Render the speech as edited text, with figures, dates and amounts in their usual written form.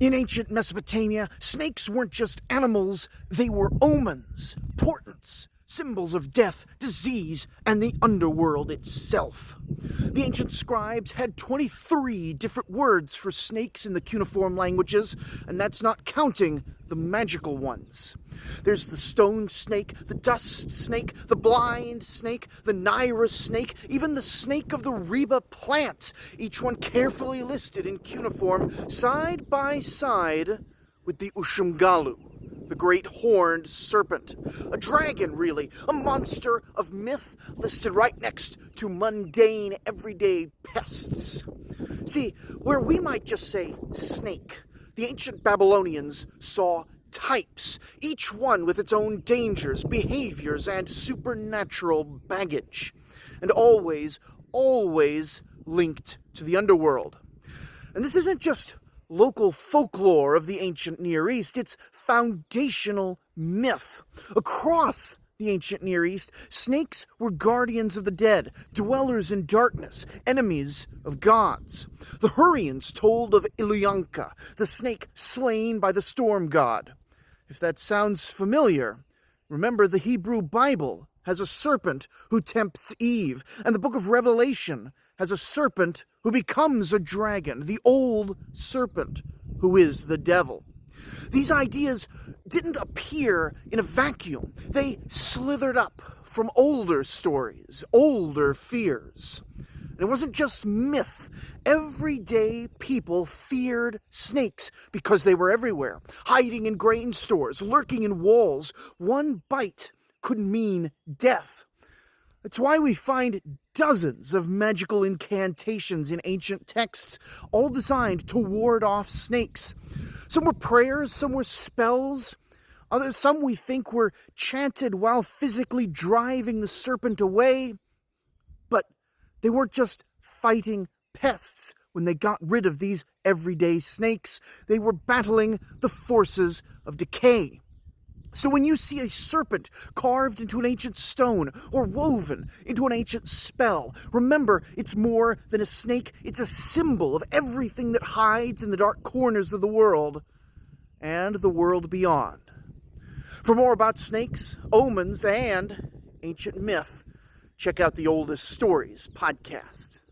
In ancient Mesopotamia, snakes weren't just animals, they were omens, portents, symbols of death, disease, and the underworld itself. The ancient scribes had 23 different words for snakes in the cuneiform languages, and that's not counting the magical ones. There's the stone snake, the dust snake, the blind snake, the Naira snake, even the snake of the Reba plant, each one carefully listed in cuneiform, side by side with the Ushumgalu, the great horned serpent. A dragon, really, a monster of myth listed right next to mundane, everyday pests. See, where we might just say snake, the ancient Babylonians saw types, each one with its own dangers, behaviors, and supernatural baggage, and always linked to the underworld. And this isn't just local folklore of the ancient Near East, it's foundational myth. Across the ancient Near East, snakes were guardians of the dead, dwellers in darkness, enemies of gods. The Hurrians told of Ilyanka, the snake slain by the storm god. If that sounds familiar, remember the Hebrew Bible has a serpent who tempts Eve, and the book of Revelation has a serpent who becomes a dragon, the old serpent who is the devil. These ideas didn't appear in a vacuum. They slithered up from older stories, older fears. And it wasn't just myth. Everyday people feared snakes because they were everywhere, hiding in grain stores, lurking in walls. One bite could mean death. That's why we find dozens of magical incantations in ancient texts, all designed to ward off snakes. Some were prayers, some were spells. Some we think were chanted while physically driving the serpent away. But they weren't just fighting pests when they got rid of these everyday snakes. They were battling the forces of decay. So when you see a serpent carved into an ancient stone or woven into an ancient spell, remember it's more than a snake. It's a symbol of everything that hides in the dark corners of the world and the world beyond. For more about snakes, omens, and ancient myth, check out the Oldest Stories podcast.